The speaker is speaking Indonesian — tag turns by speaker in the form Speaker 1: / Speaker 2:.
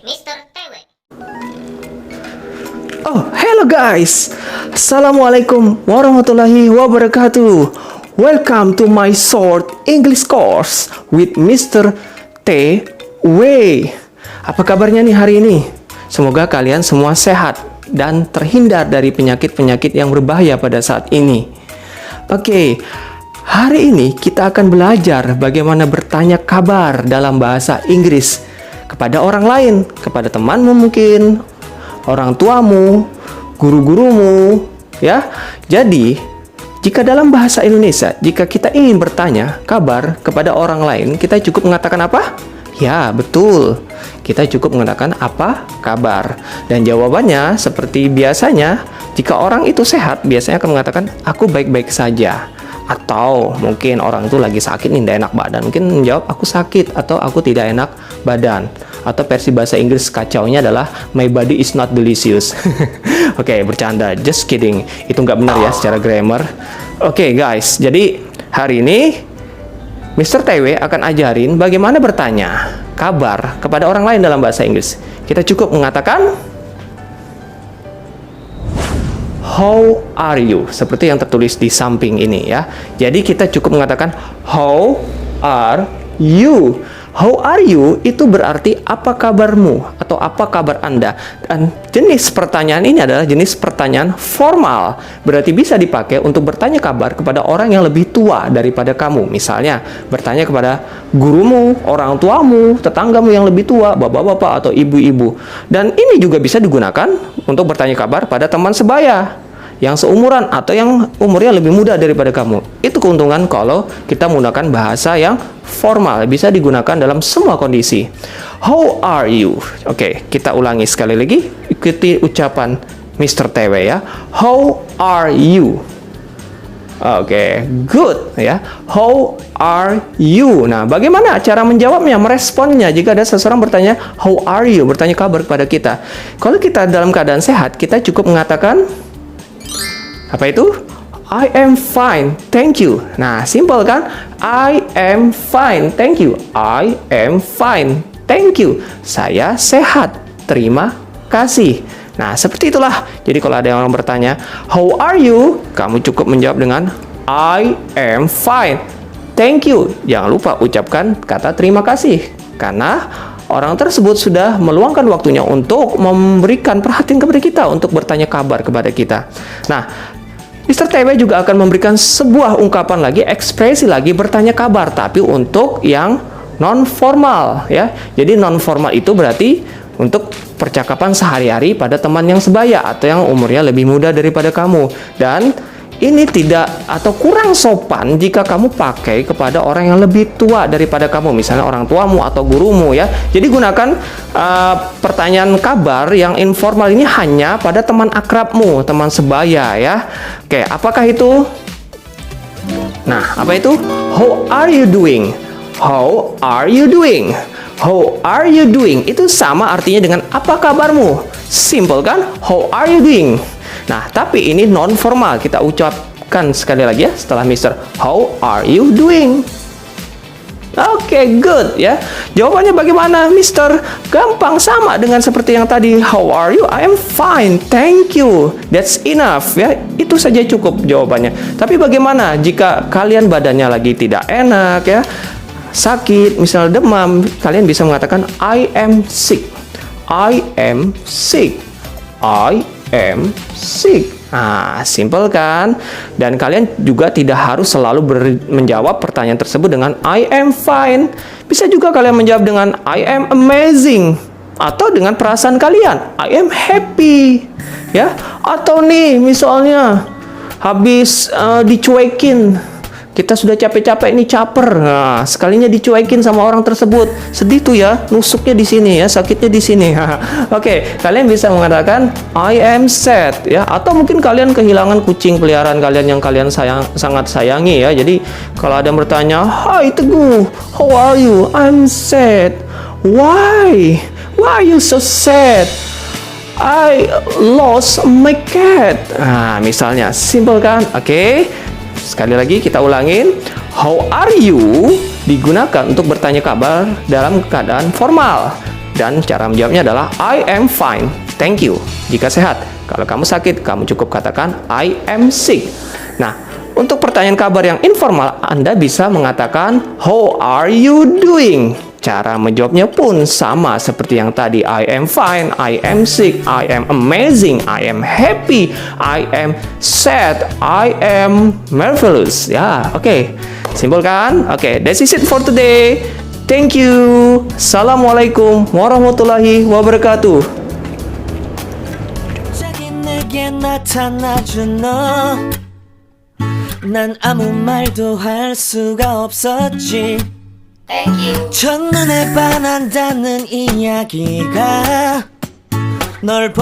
Speaker 1: Mr. TW.
Speaker 2: Oh, hello guys. Assalamualaikum warahmatullahi wabarakatuh. Welcome to my short English course with Mr. TW. Apa kabarnya nih hari ini? Semoga kalian semua sehat dan terhindar dari penyakit-penyakit yang berbahaya pada saat ini. Oke, hari ini kita akan belajar bagaimana bertanya kabar dalam bahasa Inggris kepada orang lain, kepada temanmu mungkin, orang tuamu, guru-gurumu, ya. Jadi, jika dalam bahasa Indonesia, jika kita ingin bertanya kabar kepada orang lain, kita cukup mengatakan apa? Ya, betul. Kita cukup mengatakan apa kabar. Dan jawabannya seperti biasanya, jika orang itu sehat, biasanya akan mengatakan aku baik-baik saja. Atau mungkin orang itu lagi sakit nih, tidak enak badan, mungkin menjawab aku sakit atau aku tidak enak badan. Atau versi bahasa Inggris kacaunya adalah my body is not delicious. Oke, bercanda, just kidding. Itu nggak benar ya secara grammar. Oke, guys, jadi hari ini Mr. TW akan ajarin bagaimana bertanya kabar kepada orang lain dalam bahasa Inggris. Kita cukup mengatakan how are you, seperti yang tertulis di samping ini ya. Jadi kita cukup mengatakan how are you. How are you itu berarti apa kabarmu atau apa kabar Anda. Dan jenis pertanyaan ini adalah jenis pertanyaan formal. Berarti bisa dipakai untuk bertanya kabar kepada orang yang lebih tua daripada kamu. Misalnya bertanya kepada gurumu, orang tuamu, tetanggamu yang lebih tua, bapak-bapak atau ibu-ibu. Dan ini juga bisa digunakan untuk bertanya kabar pada teman sebaya yang seumuran atau yang umurnya lebih muda daripada kamu. Itu keuntungan kalau kita menggunakan bahasa yang formal, bisa digunakan dalam semua kondisi. How are you? Oke, kita ulangi sekali lagi. Ikuti ucapan Mr. TW ya. How are you? Oke, good ya. How are you? Nah, bagaimana cara menjawabnya, meresponnya jika ada seseorang bertanya how are you, bertanya kabar kepada kita. Kalau kita dalam keadaan sehat, kita cukup mengatakan apa itu? I am fine, thank you. Nah, simpel kan? I am fine, thank you. I am fine, thank you. Saya sehat, terima kasih. Nah, seperti itulah. Jadi kalau ada orang bertanya, how are you? Kamu cukup menjawab dengan I am fine, thank you. Jangan lupa ucapkan kata terima kasih. Karena orang tersebut sudah meluangkan waktunya untuk memberikan perhatian kepada kita, untuk bertanya kabar kepada kita. Nah, Mr. TW juga akan memberikan sebuah ungkapan lagi, ekspresi lagi bertanya kabar, tapi untuk yang non-formal ya. Jadi non-formal itu berarti untuk percakapan sehari-hari pada teman yang sebaya atau yang umurnya lebih muda daripada kamu. Dan ini tidak atau kurang sopan jika kamu pakai kepada orang yang lebih tua daripada kamu, misalnya orang tuamu atau gurumu ya. Jadi gunakan pertanyaan kabar yang informal ini hanya pada teman akrabmu, teman sebaya ya. Oke, apakah itu? Nah, apa itu? How are you doing? How are you doing? How are you doing? Itu sama artinya dengan apa kabarmu? Simple kan? How are you doing? Nah, tapi ini non formal. Kita ucapkan sekali lagi ya setelah Mr. How are you doing? Oke, good ya. Jawabannya bagaimana, Mister? Gampang, sama dengan seperti yang tadi. How are you? I am fine, thank you. That's enough ya. Itu saja cukup jawabannya. Tapi bagaimana jika kalian badannya lagi tidak enak ya? Sakit, misal demam, kalian bisa mengatakan I am sick. I am sick. I am sick. Nah, simple kan? Dan kalian juga tidak harus selalu menjawab pertanyaan tersebut dengan I am fine. Bisa juga kalian menjawab dengan I am amazing. Atau dengan perasaan kalian, I am happy. Ya, atau nih misalnya habis dicuekin. Kita sudah capek-capek ini caper. Nah, sekalinya dicuekin sama orang tersebut. Sedih tuh ya, nusuknya di sini ya, sakitnya di sini. Oke, kalian bisa mengatakan I am sad ya, atau mungkin kalian kehilangan kucing peliharaan kalian yang kalian sangat sayangi ya. Jadi kalau ada yang bertanya, "Hai Teguh, how are you?" I'm sad. Why? Why are you so sad? I lost my cat. Nah, misalnya, simple kan? Oke. Sekali lagi kita ulangin. How are you digunakan untuk bertanya kabar dalam keadaan formal. dan cara menjawabnya adalah I am fine, thank you. Jika sehat. Kalau kamu sakit, kamu cukup katakan I am sick. Nah, untuk pertanyaan kabar yang informal, Anda bisa mengatakan how are you doing? Cara menjawabnya pun sama seperti yang tadi. I am fine, I am sick, I am amazing, I am happy, I am sad, I am marvelous. Ya, oke. Simpel kan? Oke, that's it for today. Thank you. Assalamualaikum warahmatullahi wabarakatuh.
Speaker 1: 난 아무 말도 할 수가 없었지.
Speaker 3: Thank you.
Speaker 1: 첫눈에 반한다는 이야기가 널